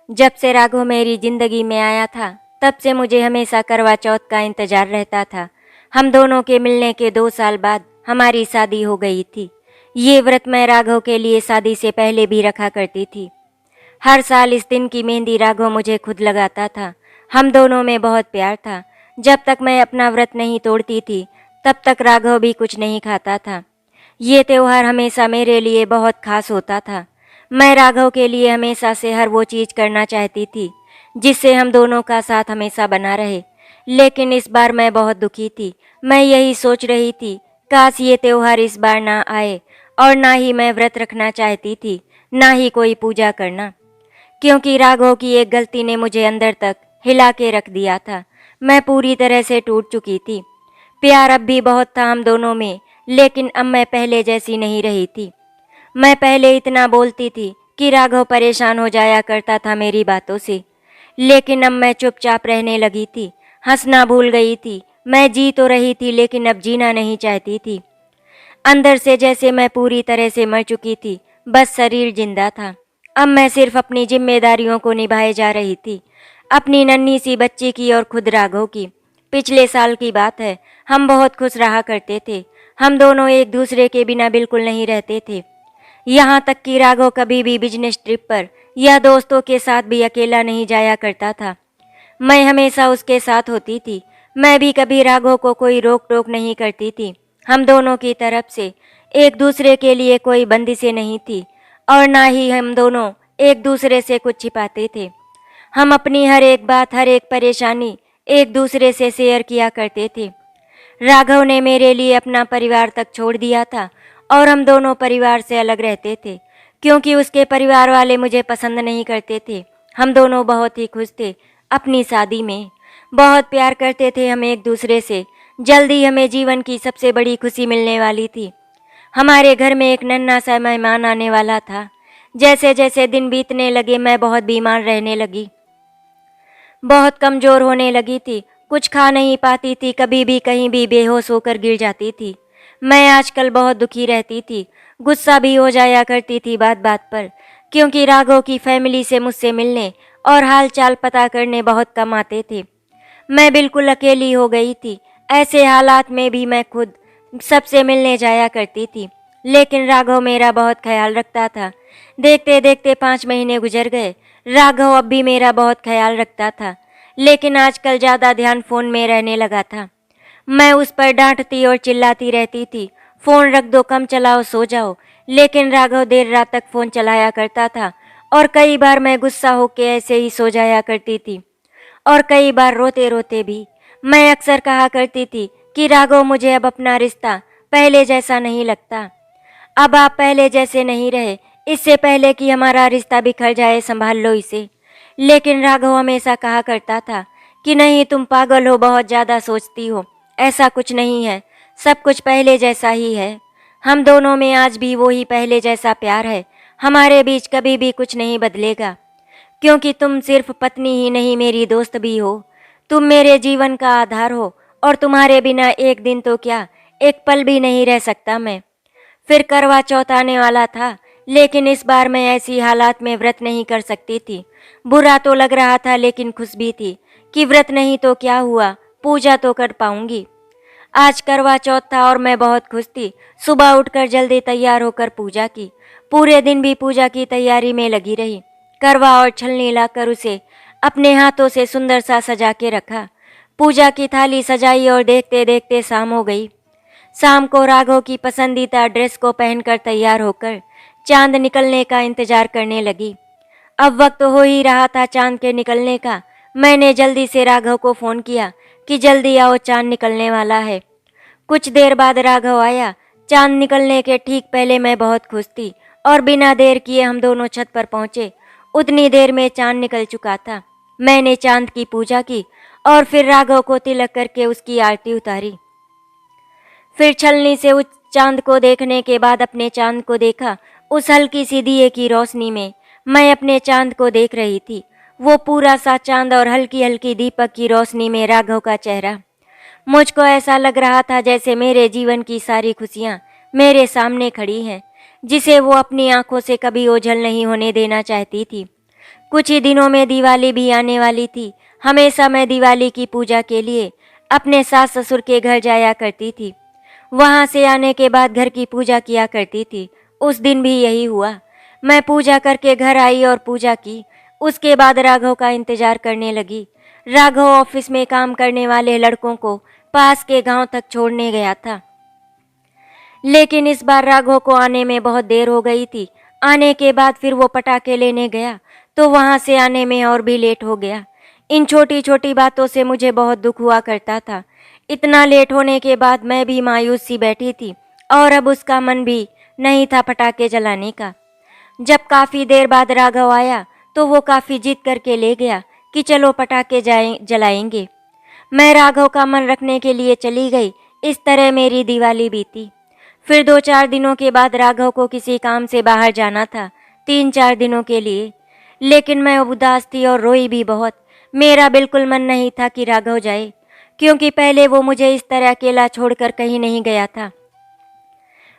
जब से राघव मेरी जिंदगी में आया था, तब से मुझे हमेशा करवा चौथ का इंतजार रहता था। हम दोनों के मिलने के 2 साल बाद हमारी शादी हो गई थी। ये व्रत मैं राघव के लिए शादी से पहले भी रखा करती थी। हर साल इस दिन की मेहंदी राघव मुझे खुद लगाता था। हम दोनों में बहुत प्यार था। जब तक मैं अपना व्रत नहीं तोड़ती थी, तब तक राघव भी कुछ नहीं खाता था। ये त्योहार हमेशा मेरे लिए बहुत खास होता था। मैं राघव के लिए हमेशा से हर वो चीज़ करना चाहती थी जिससे हम दोनों का साथ हमेशा बना रहे। लेकिन इस बार मैं बहुत दुखी थी। मैं यही सोच रही थी, काश ये त्योहार इस बार ना आए। और ना ही मैं व्रत रखना चाहती थी, ना ही कोई पूजा करना, क्योंकि राघव की एक गलती ने मुझे अंदर तक हिला के रख दिया था। मैं पूरी तरह से टूट चुकी थी। प्यार अब भी बहुत था हम दोनों में, लेकिन अब मैं पहले जैसी नहीं रही थी। मैं पहले इतना बोलती थी कि राघव परेशान हो जाया करता था मेरी बातों से, लेकिन अब मैं चुपचाप रहने लगी थी, हंसना भूल गई थी। मैं जी तो रही थी, लेकिन अब जीना नहीं चाहती थी। अंदर से जैसे मैं पूरी तरह से मर चुकी थी, बस शरीर जिंदा था। अब मैं सिर्फ अपनी जिम्मेदारियों को निभाए जा रही थी, अपनी नन्ही सी बच्ची की और खुद राघव की। पिछले साल की बात है, हम बहुत खुश रहा करते थे। हम दोनों एक दूसरे के बिना बिल्कुल नहीं रहते थे। यहाँ तक कि राघव कभी भी बिजनेस ट्रिप पर या दोस्तों के साथ भी अकेला नहीं जाया करता था। मैं हमेशा उसके साथ होती थी। मैं भी कभी राघव को कोई रोक टोक नहीं करती थी। हम दोनों की तरफ से एक दूसरे के लिए कोई बंदिशें नहीं थी, और ना ही हम दोनों एक दूसरे से कुछ छिपाते थे। हम अपनी हर एक बात, हर एक परेशानी एक दूसरे से शेयर किया करते थे। राघव ने मेरे लिए अपना परिवार तक छोड़ दिया था, और हम दोनों परिवार से अलग रहते थे, क्योंकि उसके परिवार वाले मुझे पसंद नहीं करते थे। हम दोनों बहुत ही खुश थे अपनी शादी में, बहुत प्यार करते थे हम एक दूसरे से। जल्दी हमें जीवन की सबसे बड़ी खुशी मिलने वाली थी। हमारे घर में एक नन्हा सा मेहमान आने वाला था। जैसे जैसे दिन बीतने लगे, मैं बहुत बीमार रहने लगी, बहुत कमज़ोर होने लगी थी। कुछ खा नहीं पाती थी, कभी भी कहीं भी बेहोश होकर गिर जाती थी। मैं आजकल बहुत दुखी रहती थी, गुस्सा भी हो जाया करती थी बात बात पर, क्योंकि राघव की फैमिली से मुझसे मिलने और हाल चाल पता करने बहुत कम आते थे। मैं बिल्कुल अकेली हो गई थी। ऐसे हालात में भी मैं खुद सबसे मिलने जाया करती थी, लेकिन राघव मेरा बहुत ख्याल रखता था। देखते देखते 5 महीने गुजर गए। राघव अब भी मेरा बहुत ख्याल रखता था, लेकिन आजकल ज़्यादा ध्यान फ़ोन में रहने लगा था। मैं उस पर डांटती और चिल्लाती रहती थी, फ़ोन रख दो, कम चलाओ, सो जाओ। लेकिन राघव देर रात तक फ़ोन चलाया करता था, और कई बार मैं गुस्सा होकर ऐसे ही सो जाया करती थी, और कई बार रोते रोते भी। मैं अक्सर कहा करती थी कि राघव, मुझे अब अपना रिश्ता पहले जैसा नहीं लगता। अब आप पहले जैसे नहीं रहे। इससे पहले कि हमारा रिश्ता बिखर जाए, संभाल लो इसे। लेकिन राघव हमेशा कहा करता था कि नहीं, तुम पागल हो, बहुत ज़्यादा सोचती हो। ऐसा कुछ नहीं है, सब कुछ पहले जैसा ही है। हम दोनों में आज भी वही पहले जैसा प्यार है। हमारे बीच कभी भी कुछ नहीं बदलेगा, क्योंकि तुम सिर्फ पत्नी ही नहीं, मेरी दोस्त भी हो। तुम मेरे जीवन का आधार हो, और तुम्हारे बिना एक दिन तो क्या, एक पल भी नहीं रह सकता मैं। फिर करवा चौथ आने वाला था, लेकिन इस बार मैं ऐसी हालात में व्रत नहीं कर सकती थी। बुरा तो लग रहा था, लेकिन खुश भी थी कि व्रत नहीं तो क्या हुआ, पूजा तो कर पाऊंगी। आज करवा चौथ था और मैं बहुत खुश थी। सुबह उठकर जल्दी तैयार होकर पूजा की। पूरे दिन भी पूजा की तैयारी में लगी रही। करवा और छलनी लाकर उसे अपने हाथों से सुंदर सा सजा के रखा। पूजा की थाली सजाई और देखते देखते शाम हो गई। शाम को राघव की पसंदीदा ड्रेस को पहनकर तैयार होकर चांद निकलने का इंतजार करने लगी। अब वक्त हो ही रहा था चांद के निकलने का। मैंने जल्दी से राघव को फ़ोन किया कि जल्दी आओ, चांद निकलने वाला है। कुछ देर बाद राघव आया। चांद निकलने के ठीक पहले मैं बहुत खुश थी, और बिना देर किए हम दोनों छत पर पहुंचे। उतनी देर में चांद निकल चुका था। मैंने चांद की पूजा की, और फिर राघव को तिलक करके उसकी आरती उतारी। फिर छलनी से उस चांद को देखने के बाद अपने चांद को देखा। उस हल्की सी दिए की रोशनी में मैं अपने चांद को देख रही थी। वो पूरा सा चांद और हल्की हल्की दीपक की रोशनी में राघव का चेहरा। मुझको ऐसा लग रहा था जैसे मेरे जीवन की सारी खुशियाँ मेरे सामने खड़ी हैं, जिसे वो अपनी आंखों से कभी ओझल नहीं होने देना चाहती थी। कुछ ही दिनों में दिवाली भी आने वाली थी। हमेशा मैं दिवाली की पूजा के लिए अपने सास ससुर के घर जाया करती थी। वहां से आने के बाद घर की पूजा किया करती थी। उस दिन भी यही हुआ। मैं पूजा करके घर आई और पूजा की। उसके बाद राघव का इंतजार करने लगी। राघव ऑफिस में काम करने वाले लड़कों को पास के गांव तक छोड़ने गया था, लेकिन इस बार राघव को आने में बहुत देर हो गई थी। आने के बाद फिर वो पटाखे लेने गया तो वहां से आने में और भी लेट हो गया। इन छोटी छोटी बातों से मुझे बहुत दुख हुआ करता था। इतना लेट होने के बाद मैं भी मायूस सी बैठी थी और अब उसका मन भी नहीं था पटाखे जलाने का। जब काफी देर बाद राघव आया तो वो काफी जिद करके ले गया कि चलो पटाखे जलाएंगे। मैं राघव का मन रखने के लिए चली गई। इस तरह मेरी दिवाली बीती। फिर 2-4 दिनों के बाद राघव को किसी काम से बाहर जाना था, 3-4 दिनों के लिए। लेकिन मैं उदास थी और रोई भी बहुत। मेरा बिल्कुल मन नहीं था कि राघव जाए, क्योंकि पहले वो मुझे इस तरह अकेला छोड़कर कहीं नहीं गया था।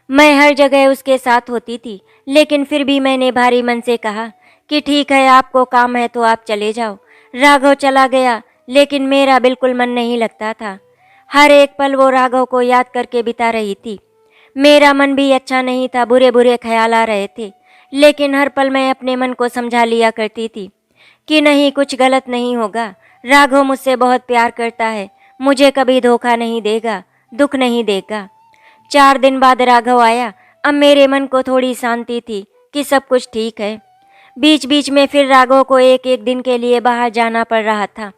मैं हर जगह उसके साथ होती थी, लेकिन फिर भी मैंने भारी मन से कहा कि ठीक है, आपको काम है तो आप चले जाओ। राघव चला गया, लेकिन मेरा बिल्कुल मन नहीं लगता था। हर एक पल वो राघव को याद करके बिता रही थी। मेरा मन भी अच्छा नहीं था, बुरे बुरे ख्याल आ रहे थे। लेकिन हर पल मैं अपने मन को समझा लिया करती थी कि नहीं, कुछ गलत नहीं होगा। राघव मुझसे बहुत प्यार करता है, मुझे कभी धोखा नहीं देगा, दुख नहीं देगा। 4 दिन बाद राघव आया। अब मेरे मन को थोड़ी शांति थी कि सब कुछ ठीक है। बीच बीच में फिर राघव को एक एक दिन के लिए बाहर जाना पड़ रहा था।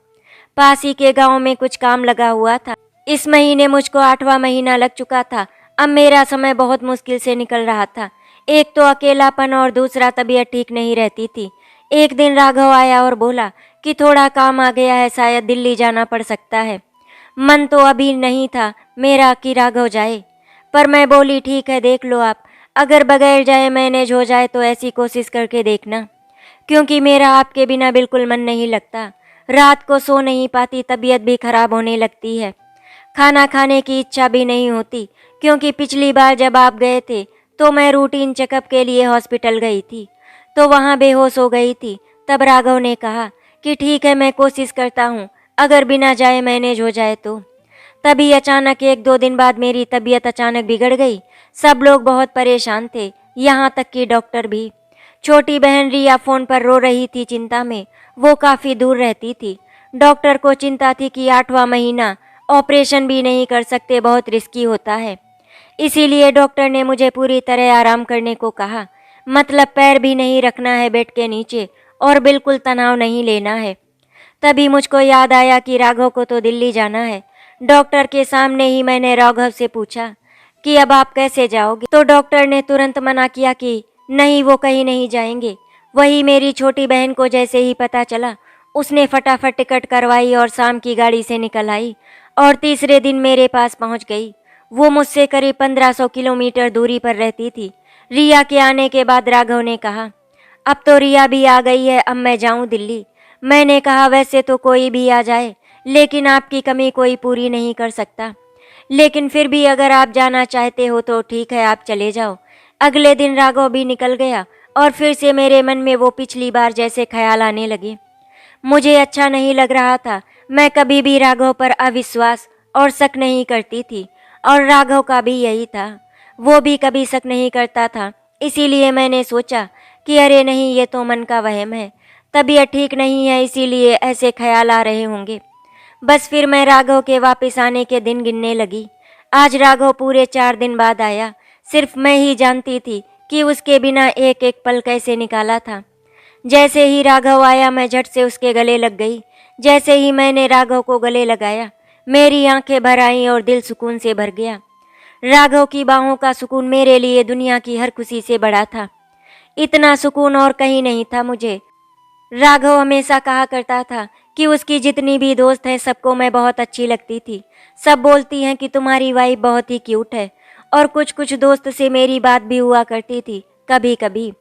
पास ही के गांव में कुछ काम लगा हुआ था। इस महीने मुझको 8वां महीना लग चुका था। अब मेरा समय बहुत मुश्किल से निकल रहा था। एक तो अकेलापन और दूसरा तबीयत ठीक नहीं रहती थी। एक दिन राघव आया और बोला कि थोड़ा काम आ गया है, शायद दिल्ली जाना पड़ सकता है। मन तो अभी नहीं था मेरा कि राघव जाए, पर मैं बोली ठीक है, देख लो आप। अगर बगैर जाए मैनेज हो जाए तो ऐसी कोशिश करके देखना, क्योंकि मेरा आपके बिना बिल्कुल मन नहीं लगता। रात को सो नहीं पाती, तबीयत भी खराब होने लगती है। खाना खाने की इच्छा भी नहीं होती, क्योंकि पिछली बार जब आप गए थे तो मैं रूटीन चेकअप के लिए हॉस्पिटल गई थी, तो वहाँ बेहोश हो गई थी। तब राघव ने कहा कि ठीक है, मैं कोशिश करता हूँ, अगर बिना जाए मैनेज हो जाए तो। तभी अचानक 1-2 दिन बाद मेरी तबीयत अचानक बिगड़ गई। सब लोग बहुत परेशान थे, यहाँ तक कि डॉक्टर भी। छोटी बहन रिया फ़ोन पर रो रही थी चिंता में। वो काफ़ी दूर रहती थी। डॉक्टर को चिंता थी कि 8वां महीना, ऑपरेशन भी नहीं कर सकते, बहुत रिस्की होता है। इसीलिए डॉक्टर ने मुझे पूरी तरह आराम करने को कहा, मतलब पैर भी नहीं रखना है बेड के नीचे और बिल्कुल तनाव नहीं लेना है। तभी मुझको याद आया कि राघव को तो दिल्ली जाना है। डॉक्टर के सामने ही मैंने राघव से पूछा कि अब आप कैसे जाओगे, तो डॉक्टर ने तुरंत मना किया कि नहीं, वो कहीं नहीं जाएंगे। वही मेरी छोटी बहन को जैसे ही पता चला, उसने फटाफट टिकट करवाई और शाम की गाड़ी से निकल आई और तीसरे दिन मेरे पास पहुंच गई। वो मुझसे करीब 1500 किलोमीटर दूरी पर रहती थी। रिया के आने के बाद राघव ने कहा, अब तो रिया भी आ गई है, अब मैं जाऊं दिल्ली। मैंने कहा वैसे तो कोई भी आ जाए, लेकिन आपकी कमी कोई पूरी नहीं कर सकता। लेकिन फिर भी अगर आप जाना चाहते हो तो ठीक है, आप चले जाओ। अगले दिन राघव भी निकल गया और फिर से मेरे मन में वो पिछली बार जैसे ख्याल आने लगे। मुझे अच्छा नहीं लग रहा था। मैं कभी भी राघव पर अविश्वास और शक नहीं करती थी, और राघव का भी यही था, वो भी कभी शक नहीं करता था। इसीलिए मैंने सोचा कि अरे नहीं, ये तो मन का वहम है, तबीयत ठीक नहीं है, इसीलिए ऐसे ख्याल आ रहे होंगे। बस फिर मैं राघव के वापस आने के दिन गिनने लगी। आज राघव पूरे 4 दिन बाद आया। सिर्फ मैं ही जानती थी कि उसके बिना एक एक पल कैसे निकाला था। जैसे ही राघव आया मैं झट से उसके गले लग गई। जैसे ही मैंने राघव को गले लगाया, मेरी आंखें भर आईं और दिल सुकून से भर गया। राघव की बाहों का सुकून मेरे लिए दुनिया की हर खुशी से बड़ा था। इतना सुकून और कहीं नहीं था मुझे। राघव हमेशा कहा करता था कि उसकी जितनी भी दोस्त हैं सबको मैं बहुत अच्छी लगती थी। सब बोलती हैं कि तुम्हारी वाइफ बहुत ही क्यूट है। और कुछ कुछ दोस्त से मेरी बात भी हुआ करती थी कभी कभी।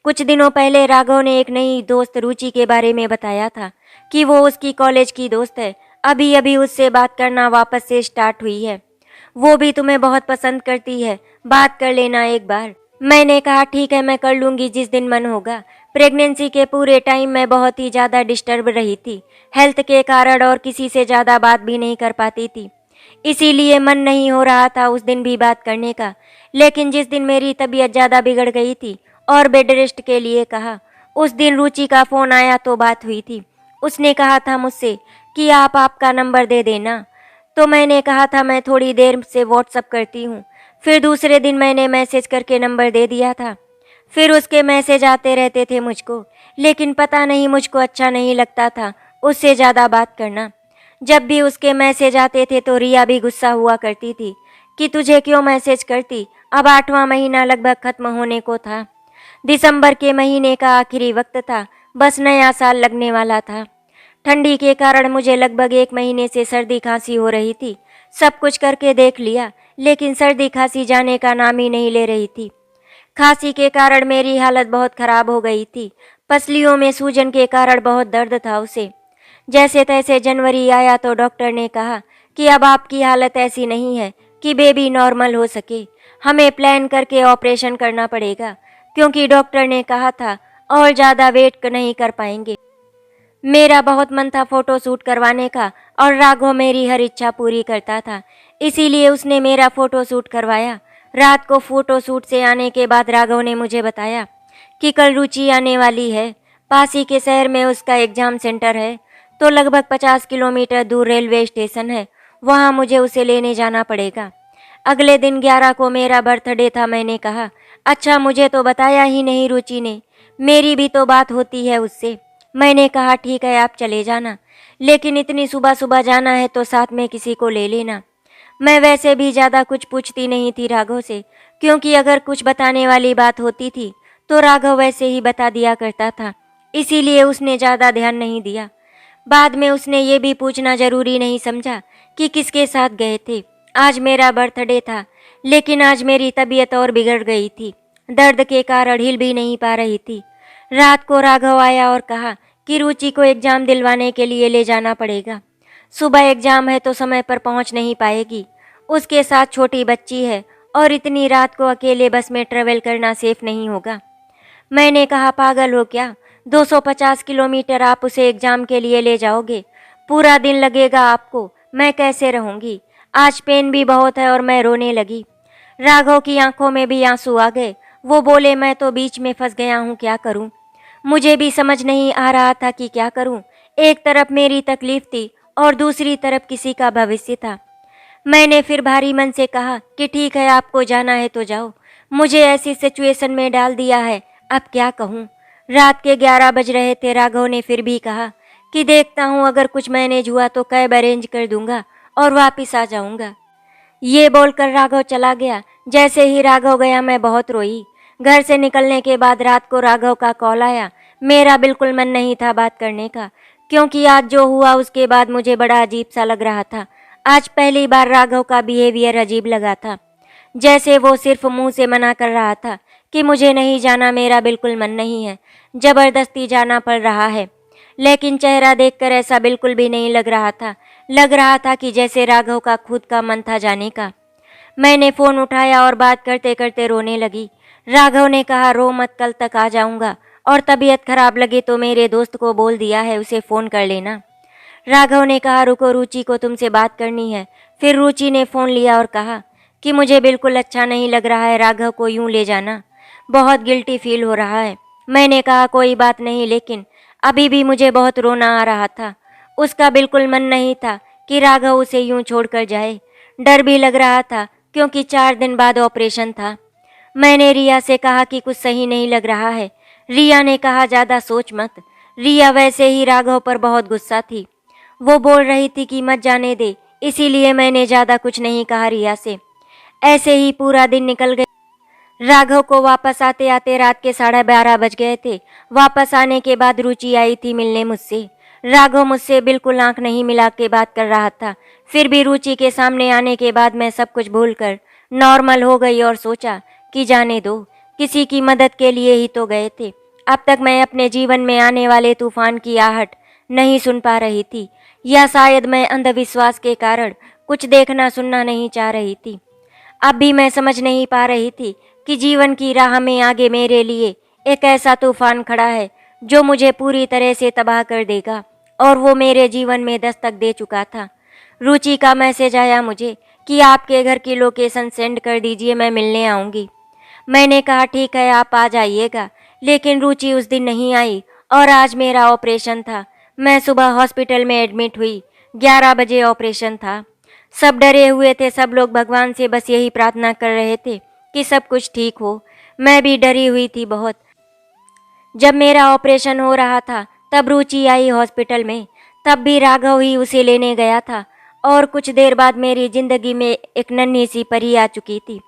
कुछ दिनों पहले राघव ने एक नई दोस्त रुचि के बारे में बताया था कि वो उसकी कॉलेज की दोस्त है। अभी अभी उससे बात करना वापस से स्टार्ट हुई है। वो भी तुम्हें बहुत पसंद करती है, बात कर लेना एक बार। मैंने कहा ठीक है, मैं कर लूँगी जिस दिन मन होगा। प्रेगनेंसी के पूरे टाइम मैं बहुत ही ज़्यादा डिस्टर्ब रही थी, हेल्थ के कारण, और किसी से ज़्यादा बात भी नहीं कर पाती थी। इसीलिए मन नहीं हो रहा था उस दिन भी बात करने का। लेकिन जिस दिन मेरी तबीयत ज़्यादा बिगड़ गई थी और बेड रेस्ट के लिए कहा, उस दिन रुचि का फ़ोन आया तो बात हुई थी। उसने कहा था मुझसे कि आप आपका नंबर दे देना। तो मैंने कहा था मैं थोड़ी देर से व्हाट्सअप करती हूँ। फिर दूसरे दिन मैंने मैसेज करके नंबर दे दिया था। फिर उसके मैसेज आते रहते थे मुझको, लेकिन पता नहीं मुझको अच्छा नहीं लगता था उससे ज़्यादा बात करना। जब भी उसके मैसेज आते थे तो रिया भी गुस्सा हुआ करती थी कि तुझे क्यों मैसेज करती। अब 8वां महीना लगभग खत्म होने को था। दिसंबर के महीने का आखिरी वक्त था, बस नया साल लगने वाला था। ठंडी के कारण मुझे लगभग 1 महीने से सर्दी खांसी हो रही थी। सब कुछ करके देख लिया, लेकिन सर्दी खांसी जाने का नाम ही नहीं ले रही थी। खांसी के कारण मेरी हालत बहुत खराब हो गई थी। पसलियों में सूजन के कारण बहुत दर्द था उसे। जैसे तैसे जनवरी आया तो डॉक्टर ने कहा कि अब आपकी हालत ऐसी नहीं है कि बेबी नॉर्मल हो सके। हमें प्लान करके ऑपरेशन करना पड़ेगा, क्योंकि डॉक्टर ने कहा था और ज़्यादा वेट नहीं कर पाएंगे। मेरा बहुत मन था फ़ोटो शूट करवाने का, और राघव मेरी हर इच्छा पूरी करता था। इसीलिए उसने मेरा फ़ोटो शूट करवाया। रात को फ़ोटो शूट से आने के बाद राघव ने मुझे बताया कि कल रुचि आने वाली है। पास ही के शहर में उसका एग्ज़ाम सेंटर है, तो लगभग 50 किलोमीटर दूर रेलवे स्टेशन है, वहाँ मुझे उसे लेने जाना पड़ेगा। अगले दिन 11 को मेरा बर्थडे था। मैंने कहा, अच्छा मुझे तो बताया ही नहीं रुचि ने, मेरी भी तो बात होती है उससे। मैंने कहा ठीक है आप चले जाना, लेकिन इतनी सुबह सुबह जाना है तो साथ में किसी को ले लेना। मैं वैसे भी ज़्यादा कुछ पूछती नहीं थी राघव से, क्योंकि अगर कुछ बताने वाली बात होती थी तो राघव वैसे ही बता दिया करता था। इसीलिए उसने ज़्यादा ध्यान नहीं दिया। बाद में उसने ये भी पूछना ज़रूरी नहीं समझा कि किसके साथ गए थे। आज मेरा बर्थडे था, लेकिन आज मेरी तबीयत और बिगड़ गई थी। दर्द के कारण हिल भी नहीं पा रही थी। रात को राघव आया और कहा कि रुचि को एग्ज़ाम दिलवाने के लिए ले जाना पड़ेगा। सुबह एग्ज़ाम है तो समय पर पहुंच नहीं पाएगी। उसके साथ छोटी बच्ची है, और इतनी रात को अकेले बस में ट्रेवल करना सेफ नहीं होगा। मैंने कहा पागल हो क्या, 250 किलोमीटर आप उसे एग्ज़ाम के लिए ले जाओगे? पूरा दिन लगेगा आपको, मैं कैसे रहूँगी? आज पेन भी बहुत है। और मैं रोने लगी। राघव की आंखों में भी आंसू आ गए। वो बोले मैं तो बीच में फंस गया हूँ, क्या करूँ? मुझे भी समझ नहीं आ रहा था कि क्या करूँ। एक तरफ मेरी तकलीफ थी और दूसरी तरफ किसी का भविष्य था। मैंने फिर भारी मन से कहा कि ठीक है आपको जाना है तो जाओ, मुझे ऐसी सिचुएशन में डाल दिया है, अब क्या कहूँ। रात के 11 बज रहे थे। राघव ने फिर भी कहा कि देखता हूँ, अगर कुछ मैनेज हुआ तो कैब अरेंज कर दूंगा और वापस आ जाऊंगा। ये बोलकर राघव चला गया। जैसे ही राघव गया मैं बहुत रोई। घर से निकलने के बाद रात को राघव का कॉल आया। मेरा बिल्कुल मन नहीं था बात करने का, क्योंकि आज जो हुआ उसके बाद मुझे बड़ा अजीब सा लग रहा था। आज पहली बार राघव का बिहेवियर अजीब लगा था, जैसे वो सिर्फ मुंह से मना कर रहा था कि मुझे नहीं जाना, मेरा बिल्कुल मन नहीं है, जबरदस्ती जाना पड़ रहा है। लेकिन चेहरा देखकर ऐसा बिल्कुल भी नहीं लग रहा था। लग रहा था कि जैसे राघव का खुद का मन था जाने का। मैंने फ़ोन उठाया और बात करते करते रोने लगी। राघव ने कहा रो मत, कल तक आ जाऊंगा, और तबीयत खराब लगे तो मेरे दोस्त को बोल दिया है, उसे फ़ोन कर लेना। राघव ने कहा रुको, रुचि को तुमसे बात करनी है। फिर रुचि ने फ़ोन लिया और कहा कि मुझे बिल्कुल अच्छा नहीं लग रहा है राघव को यूं ले जाना, बहुत गिल्टी फील हो रहा है। मैंने कहा कोई बात नहीं, लेकिन अभी भी मुझे बहुत रोना आ रहा था। उसका बिल्कुल मन नहीं था कि राघव उसे यूं छोड़कर जाए। डर भी लग रहा था, क्योंकि 4 दिन बाद ऑपरेशन था। मैंने रिया से कहा कि कुछ सही नहीं लग रहा है। रिया ने कहा ज़्यादा सोच मत। रिया वैसे ही राघव पर बहुत गुस्सा थी। वो बोल रही थी कि मत जाने दे, इसीलिए मैंने ज़्यादा कुछ नहीं कहा रिया से। ऐसे ही पूरा दिन निकल गया। राघव को वापस आते आते रात के 12:30 बज गए थे। वापस आने के बाद रुचि आई थी मिलने मुझसे। राघव मुझसे बिल्कुल आंख नहीं मिला के बात कर रहा था। फिर भी रुचि के सामने आने के बाद मैं सब कुछ भूलकर नॉर्मल हो गई और सोचा कि जाने दो, किसी की मदद के लिए ही तो गए थे। अब तक मैं अपने जीवन में आने वाले तूफान की आहट नहीं सुन पा रही थी, या शायद मैं अंधविश्वास के कारण कुछ देखना सुनना नहीं चाह रही थी। अब भी मैं समझ नहीं पा रही थी कि जीवन की राह में आगे मेरे लिए एक ऐसा तूफान खड़ा है जो मुझे पूरी तरह से तबाह कर देगा, और वो मेरे जीवन में दस्तक दे चुका था। रुचि का मैसेज आया मुझे कि आपके घर की लोकेशन सेंड कर दीजिए, मैं मिलने आऊँगी। मैंने कहा ठीक है, आप आ जाइएगा, लेकिन रुचि उस दिन नहीं आई और आज मेरा ऑपरेशन था। मैं सुबह हॉस्पिटल में एडमिट हुई। 11 बजे ऑपरेशन था। सब डरे हुए थे, सब लोग भगवान से बस यही प्रार्थना कर रहे थे कि सब कुछ ठीक हो। मैं भी डरी हुई थी बहुत। जब मेरा ऑपरेशन हो रहा था तब रुचि आई हॉस्पिटल में। तब भी राघव ही उसे लेने गया था, और कुछ देर बाद मेरी जिंदगी में एक नन्ही सी परी आ चुकी थी।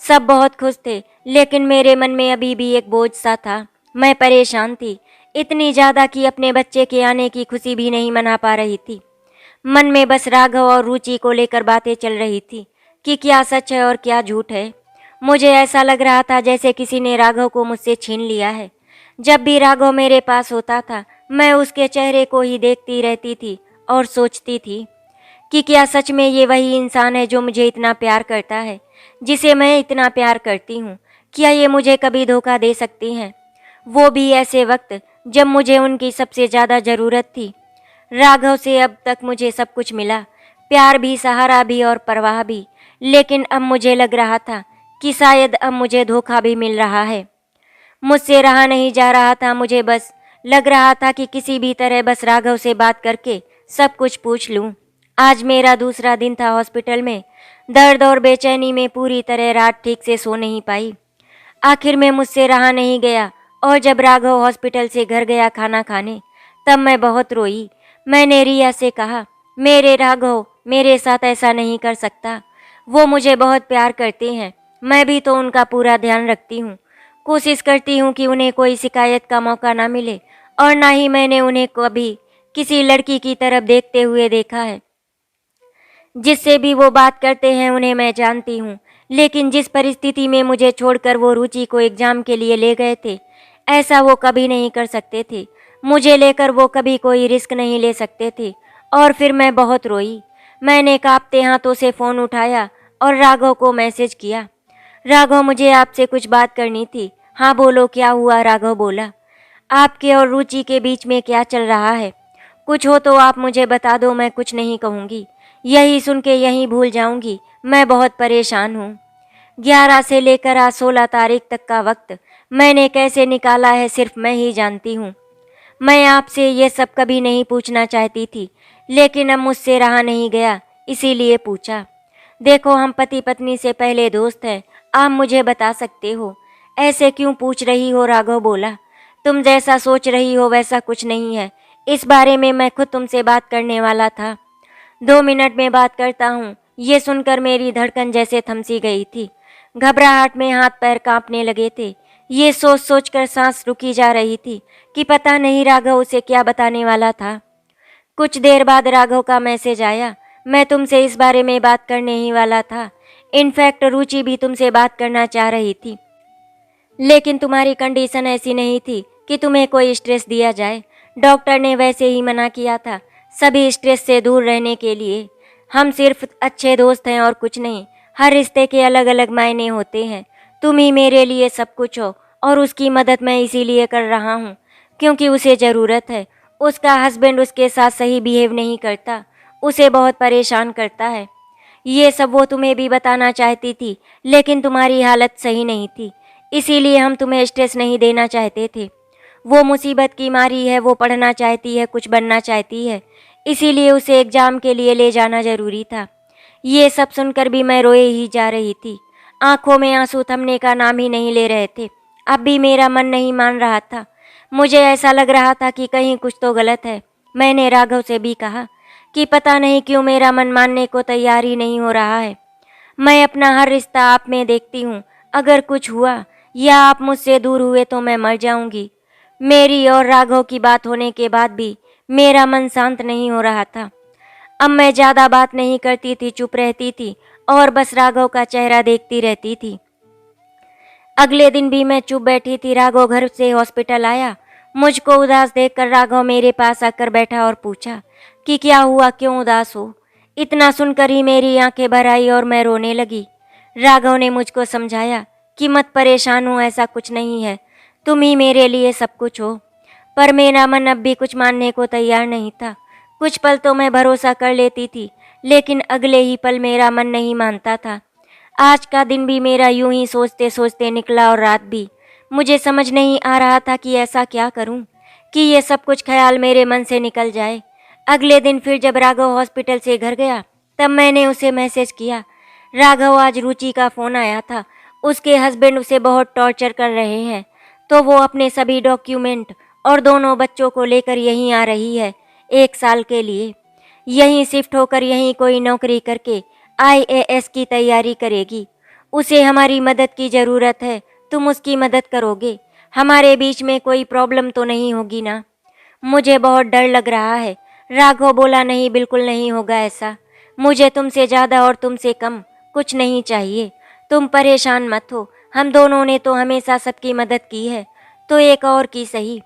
सब बहुत खुश थे, लेकिन मेरे मन में अभी भी एक बोझ सा था। मैं परेशान थी, इतनी ज़्यादा कि अपने बच्चे के आने की खुशी भी नहीं मना पा रही थी। मन में बस राघव और रुचि को लेकर बातें चल रही थी कि क्या सच है और क्या झूठ है। मुझे ऐसा लग रहा था जैसे किसी ने राघव को मुझसे छीन लिया है। जब भी राघव मेरे पास होता था, मैं उसके चेहरे को ही देखती रहती थी और सोचती थी कि क्या सच में ये वही इंसान है जो मुझे इतना प्यार करता है, जिसे मैं इतना प्यार करती हूँ। क्या ये मुझे कभी धोखा दे सकती हैं, वो भी ऐसे वक्त जब मुझे उनकी सबसे ज़्यादा ज़रूरत थी। राघव से अब तक मुझे सब कुछ मिला, प्यार भी, सहारा भी और परवाह भी, लेकिन अब मुझे लग रहा था कि शायद अब मुझे धोखा भी मिल रहा है। मुझसे रहा नहीं जा रहा था। मुझे बस लग रहा था कि किसी भी तरह बस राघव से बात करके सब कुछ पूछ लूं। आज मेरा दूसरा दिन था हॉस्पिटल में। दर्द और बेचैनी में पूरी तरह रात ठीक से सो नहीं पाई। आखिर में मुझसे रहा नहीं गया, और जब राघव हॉस्पिटल से घर गया खाना खाने, तब मैं बहुत रोई। मैंने रिया से कहा, मेरे राघव मेरे साथ ऐसा नहीं कर सकता। वो मुझे बहुत प्यार करते हैं, मैं भी तो उनका पूरा ध्यान रखती हूँ। कोशिश करती हूँ कि उन्हें कोई शिकायत का मौका ना मिले, और ना ही मैंने उन्हें कभी किसी लड़की की तरफ देखते हुए देखा है। जिससे भी वो बात करते हैं उन्हें मैं जानती हूँ, लेकिन जिस परिस्थिति में मुझे छोड़कर वो रुचि को एग्जाम के लिए ले गए थे, ऐसा वो कभी नहीं कर सकते थे। मुझे लेकर वो कभी कोई रिस्क नहीं ले सकते थे। और फिर मैं बहुत रोई। मैंने कांपते हाथों से फ़ोन उठाया और राघव को मैसेज किया, राघव मुझे आपसे कुछ बात करनी थी। हाँ बोलो, क्या हुआ? राघव बोला, आपके और रुचि के बीच में क्या चल रहा है? कुछ हो तो आप मुझे बता दो, मैं कुछ नहीं कहूँगी, यही सुन के यहीं भूल जाऊँगी। मैं बहुत परेशान हूँ। 11 से लेकर आज 16 तारीख तक का वक्त मैंने कैसे निकाला है सिर्फ मैं ही जानती हूँ। मैं आपसे ये सब कभी नहीं पूछना चाहती थी, लेकिन अब मुझसे रहा नहीं गया, इसीलिए पूछा। देखो, हम पति पत्नी से पहले दोस्त हैं, आप मुझे बता सकते हो। ऐसे क्यों पूछ रही हो? राघव बोला, तुम जैसा सोच रही हो वैसा कुछ नहीं है। इस बारे में मैं खुद तुमसे बात करने वाला था। 2 मिनट में बात करता हूँ। ये सुनकर मेरी धड़कन जैसे थमसी गई थी। घबराहट में हाथ पैर कांपने लगे थे। ये सोच सोच कर सांस रुकी जा रही थी कि पता नहीं राघव उसे क्या बताने वाला था। कुछ देर बाद राघव का मैसेज आया, मैं तुमसे इस बारे में बात करने ही वाला था। इनफैक्ट रुचि भी तुमसे बात करना चाह रही थी, लेकिन तुम्हारी कंडीशन ऐसी नहीं थी कि तुम्हें कोई स्ट्रेस दिया जाए। डॉक्टर ने वैसे ही मना किया था सभी स्ट्रेस से दूर रहने के लिए। हम सिर्फ अच्छे दोस्त हैं और कुछ नहीं। हर रिश्ते के अलग अलग मायने होते हैं। तुम ही मेरे लिए सब कुछ हो, और उसकी मदद मैं इसीलिए कर रहा हूँ क्योंकि उसे ज़रूरत है। उसका हस्बैंड उसके साथ सही बिहेव नहीं करता, उसे बहुत परेशान करता है। ये सब वो तुम्हें भी बताना चाहती थी, लेकिन तुम्हारी हालत सही नहीं थी, इसीलिए हम तुम्हें स्ट्रेस नहीं देना चाहते थे। वो मुसीबत की मारी है, वो पढ़ना चाहती है, कुछ बनना चाहती है, इसीलिए उसे एग्ज़ाम के लिए ले जाना ज़रूरी था। ये सब सुनकर भी मैं रोए ही जा रही थी। आंखों में आंसू थमने का नाम ही नहीं ले रहे थे। अब भी मेरा मन नहीं मान रहा था। मुझे ऐसा लग रहा था कि कहीं कुछ तो गलत है। मैंने राघव से भी कहा कि पता नहीं क्यों मेरा मन मानने को तैयार ही नहीं हो रहा है। मैं अपना हर रिश्ता आप में देखती हूँ। अगर कुछ हुआ या आप मुझसे दूर हुए तो मैं मर जाऊंगी। मेरी और राघव की बात होने के बाद भी मेरा मन शांत नहीं हो रहा था। अब मैं ज़्यादा बात नहीं करती थी, चुप रहती थी और बस राघव का चेहरा देखती रहती थी। अगले दिन भी मैं चुप बैठी थी। राघव घर से हॉस्पिटल आया। मुझको उदास देखकर राघव मेरे पास आकर बैठा और पूछा कि क्या हुआ, क्यों उदास हो? इतना सुनकर ही मेरी आंखें भर आई और मैं रोने लगी। राघव ने मुझको समझाया कि मत परेशान हो, ऐसा कुछ नहीं है। तुम ही मेरे लिए सब कुछ हो। पर मेरा मन अब भी कुछ मानने को तैयार नहीं था। कुछ पल तो मैं भरोसा कर लेती थी, लेकिन अगले ही पल मेरा मन नहीं मानता था। आज का दिन भी मेरा यूं ही सोचते सोचते निकला और रात भी। मुझे समझ नहीं आ रहा था कि ऐसा क्या करूं कि ये सब कुछ ख्याल मेरे मन से निकल जाए। अगले दिन फिर जब राघव हॉस्पिटल से घर गया, तब मैंने उसे मैसेज किया। राघव, आज रुचि का फ़ोन आया था। उसके हस्बैंड उसे बहुत टॉर्चर कर रहे हैं, तो वो अपने सभी डॉक्यूमेंट और दोनों बच्चों को लेकर यहीं आ रही है 1 साल के लिए। यहीं शिफ्ट होकर यहीं कोई नौकरी करके IAS की तैयारी करेगी। उसे हमारी मदद की ज़रूरत है, तुम उसकी मदद करोगे? हमारे बीच में कोई प्रॉब्लम तो नहीं होगी ना? मुझे बहुत डर लग रहा है। राघव बोला, नहीं, बिल्कुल नहीं होगा ऐसा। मुझे तुमसे ज़्यादा और तुमसे कम कुछ नहीं चाहिए। तुम परेशान मत हो, हम दोनों ने तो हमेशा सबकी मदद की है, तो एक और की सही।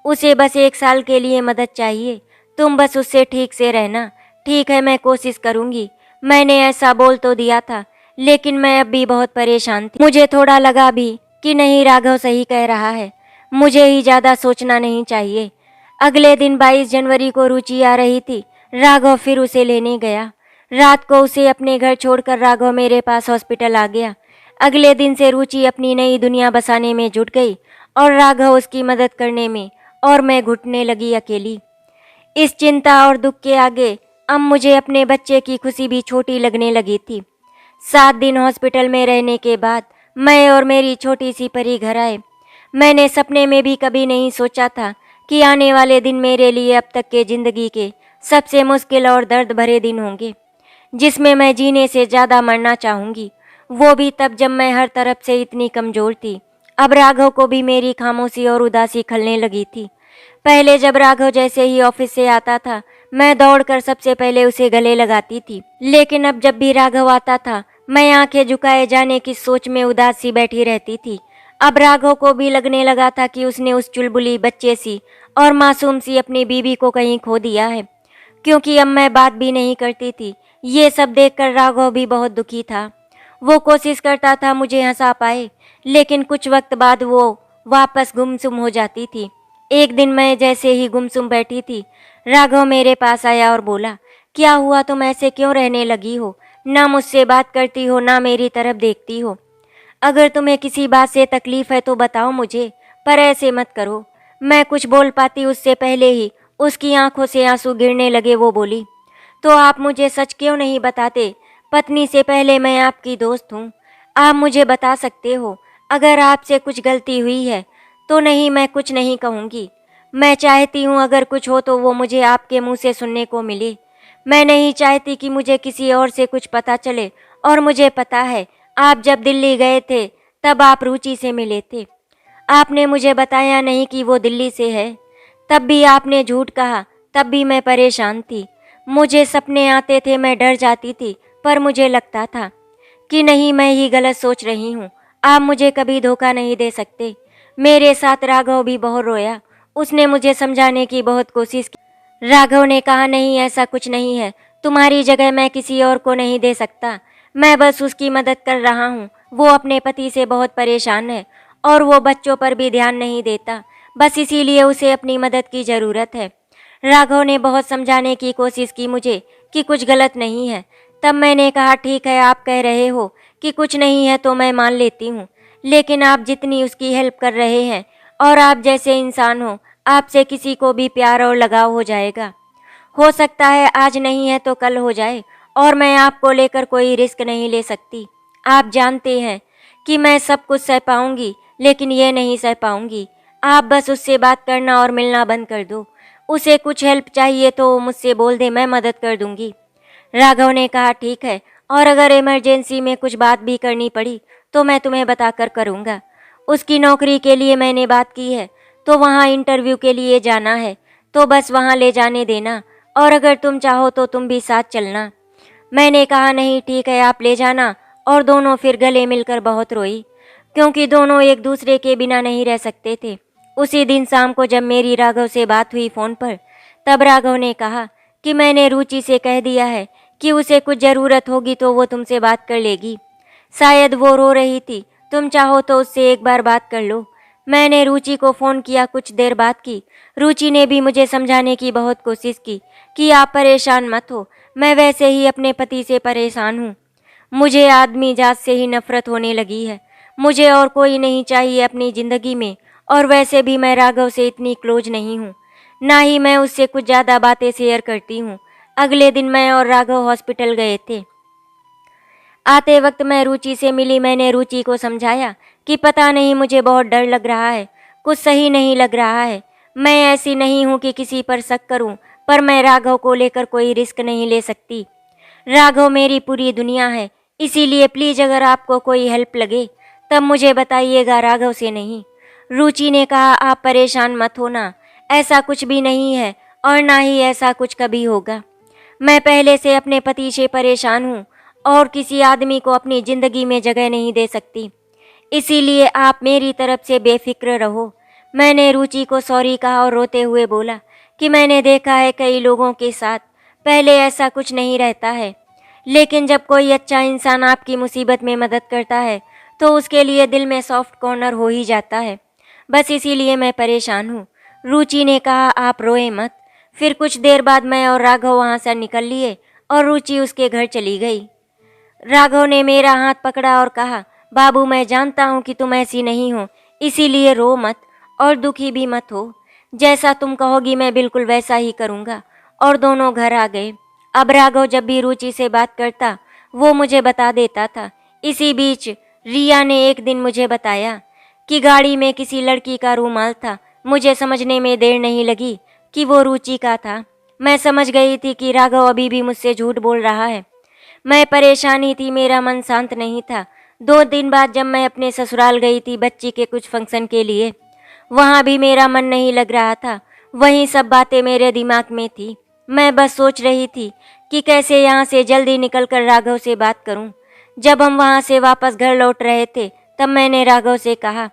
उसे बस 1 साल के लिए मदद चाहिए, तुम बस उससे ठीक से रहना। ठीक है, मैं कोशिश करूँगी। मैंने ऐसा बोल तो दिया था, लेकिन मैं अब भी बहुत परेशान थी। मुझे थोड़ा लगा भी कि नहीं, राघव सही कह रहा है, मुझे ही ज़्यादा सोचना नहीं चाहिए। अगले दिन 22 जनवरी को रुचि आ रही थी। राघव फिर उसे लेने गया। रात को उसे अपने घर छोड़कर राघव मेरे पास हॉस्पिटल आ गया। अगले दिन से रुचि अपनी नई दुनिया बसाने में जुट गई और राघव उसकी मदद करने में, और मैं घुटने लगी अकेली। इस चिंता और दुख के आगे अब मुझे अपने बच्चे की खुशी भी छोटी लगने लगी थी। 7 दिन हॉस्पिटल में रहने के बाद मैं और मेरी छोटी सी परी घर आए। मैंने सपने में भी कभी नहीं सोचा था कि आने वाले दिन मेरे लिए अब तक के ज़िंदगी के सबसे मुश्किल और दर्द भरे दिन होंगे, जिसमें मैं जीने से ज़्यादा मरना चाहूँगी। वो भी तब जब मैं हर तरफ से इतनी कमज़ोर थी। अब राघव को भी मेरी खामोशी और उदासी खलने लगी थी। पहले जब राघव जैसे ही ऑफिस से आता था, मैं दौड़कर सबसे पहले उसे गले लगाती थी, लेकिन अब जब भी राघव आता था, मैं आंखें झुकाए जाने की सोच में उदास सी बैठी रहती थी। अब राघव को भी लगने लगा था कि उसने उस चुलबुली बच्चे सी और मासूम सी अपनी बीवी को कहीं खो दिया है, क्योंकि अब मैं बात भी नहीं करती थी। ये सब देखकर राघव भी बहुत दुखी था। वो कोशिश करता था मुझे हंसा पाए, लेकिन कुछ वक्त बाद वो वापस गुमसुम हो जाती थी। एक दिन मैं जैसे ही गुमसुम बैठी थी, राघव मेरे पास आया और बोला, क्या हुआ, तुम ऐसे क्यों रहने लगी हो? ना मुझसे बात करती हो, ना मेरी तरफ देखती हो। अगर तुम्हें किसी बात से तकलीफ है तो बताओ मुझे, पर ऐसे मत करो। मैं कुछ बोल पाती उससे पहले ही उसकी आंखों से आंसू गिरने लगे। वो बोली, तो आप मुझे सच क्यों नहीं बताते? पत्नी से पहले मैं आपकी दोस्त हूँ। आप मुझे बता सकते हो। अगर आपसे कुछ गलती हुई है तो नहीं, मैं कुछ नहीं कहूँगी। मैं चाहती हूँ अगर कुछ हो तो वो मुझे आपके मुंह से सुनने को मिले। मैं नहीं चाहती कि मुझे किसी और से कुछ पता चले। और मुझे पता है, आप जब दिल्ली गए थे तब आप रुचि से मिले थे। आपने मुझे बताया नहीं कि वो दिल्ली से है। तब भी आपने झूठ कहा, तब भी मैं परेशान थी। मुझे सपने आते थे, मैं डर जाती थी, पर मुझे लगता था कि नहीं, मैं ही गलत सोच रही हूँ। आप मुझे कभी धोखा नहीं दे सकते। मेरे साथ राघव भी बहुत रोया। उसने मुझे समझाने की बहुत कोशिश की। राघव ने कहा, नहीं, ऐसा कुछ नहीं है। तुम्हारी जगह मैं किसी और को नहीं दे सकता। मैं बस उसकी मदद कर रहा हूँ। वो अपने पति से बहुत परेशान है और वो बच्चों पर भी ध्यान नहीं देता। बस इसीलिए उसे अपनी मदद की ज़रूरत है। राघव ने बहुत समझाने की कोशिश की मुझे कि कुछ गलत नहीं है। तब मैंने कहा, ठीक है, आप कह रहे हो कि कुछ नहीं है तो मैं मान लेती हूँ, लेकिन आप जितनी उसकी हेल्प कर रहे हैं और आप जैसे इंसान हो, आपसे किसी को भी प्यार और लगाव हो जाएगा। हो सकता है आज नहीं है तो कल हो जाए, और मैं आपको लेकर कोई रिस्क नहीं ले सकती। आप जानते हैं कि मैं सब कुछ सह पाऊंगी, लेकिन ये नहीं सह पाऊंगी। आप बस उससे बात करना और मिलना बंद कर दो। उसे कुछ हेल्प चाहिए तो मुझसे बोल दे, मैं मदद कर दूंगी। राघव ने कहा, ठीक है, और अगर इमरजेंसी में कुछ बात भी करनी पड़ी तो मैं तुम्हें बताकर करूँगा। उसकी नौकरी के लिए मैंने बात की है, तो वहाँ इंटरव्यू के लिए जाना है, तो बस वहाँ ले जाने देना, और अगर तुम चाहो तो तुम भी साथ चलना। मैंने कहा, नहीं, ठीक है, आप ले जाना। और दोनों फिर गले मिलकर बहुत रोई, क्योंकि दोनों एक दूसरे के बिना नहीं रह सकते थे। उसी दिन शाम को जब मेरी राघव से बात हुई फ़ोन पर, तब राघव ने कहा कि मैंने रुचि से कह दिया है कि उसे कुछ ज़रूरत होगी तो वो तुमसे बात कर लेगी। शायद वो रो रही थी, तुम चाहो तो उससे एक बार बात कर लो। मैंने रुचि को फ़ोन किया, कुछ देर बाद की। रुचि ने भी मुझे समझाने की बहुत कोशिश की कि आप परेशान मत हो, मैं वैसे ही अपने पति से परेशान हूँ। मुझे आदमी जात से ही नफ़रत होने लगी है। मुझे और कोई नहीं चाहिए अपनी ज़िंदगी में, और वैसे भी मैं राघव से इतनी क्लोज नहीं हूँ, ना ही मैं उससे कुछ ज़्यादा बातें शेयर करती हूँ। अगले दिन मैं और राघव हॉस्पिटल गए थे। आते वक्त मैं रुचि से मिली। मैंने रुचि को समझाया कि पता नहीं, मुझे बहुत डर लग रहा है, कुछ सही नहीं लग रहा है। मैं ऐसी नहीं हूँ कि किसी पर शक करूँ, पर मैं राघव को लेकर कोई रिस्क नहीं ले सकती। राघव मेरी पूरी दुनिया है, इसीलिए प्लीज़ अगर आपको कोई हेल्प लगे तब मुझे बताइएगा, राघव से नहीं। रुचि ने कहा, आप परेशान मत होना, ऐसा कुछ भी नहीं है और ना ही ऐसा कुछ कभी होगा। मैं पहले से अपने पति से परेशान हूँ और किसी आदमी को अपनी ज़िंदगी में जगह नहीं दे सकती, इसीलिए आप मेरी तरफ से बेफिक्र रहो। मैंने रुचि को सॉरी कहा और रोते हुए बोला कि मैंने देखा है कई लोगों के साथ, पहले ऐसा कुछ नहीं रहता है, लेकिन जब कोई अच्छा इंसान आपकी मुसीबत में मदद करता है तो उसके लिए दिल में सॉफ्ट कॉर्नर हो ही जाता है। बस इसीलिए मैं परेशान हूँ। रुचि ने कहा, आप रोए मत। फिर कुछ देर बाद मैं और राघव वहाँ से निकल लिए और रुचि उसके घर चली गई। राघव ने मेरा हाथ पकड़ा और कहा, बाबू मैं जानता हूँ कि तुम ऐसी नहीं हो, इसीलिए रो मत और दुखी भी मत हो। जैसा तुम कहोगी मैं बिल्कुल वैसा ही करूँगा। और दोनों घर आ गए। अब राघव जब भी रुचि से बात करता वो मुझे बता देता था। इसी बीच रिया ने एक दिन मुझे बताया कि गाड़ी में किसी लड़की का रूमाल था। मुझे समझने में देर नहीं लगी कि वो रुचि का था। मैं समझ गई थी कि राघव अभी भी मुझसे झूठ बोल रहा है। मैं परेशान ही थी, मेरा मन शांत नहीं था। 2 दिन बाद जब मैं अपने ससुराल गई थी बच्ची के कुछ फंक्शन के लिए, वहाँ भी मेरा मन नहीं लग रहा था। वहीं सब बातें मेरे दिमाग में थी। मैं बस सोच रही थी कि कैसे यहाँ से जल्दी निकलकर राघव से बात करूँ। जब हम वहाँ से वापस घर लौट रहे थे तब मैंने राघव से कहा,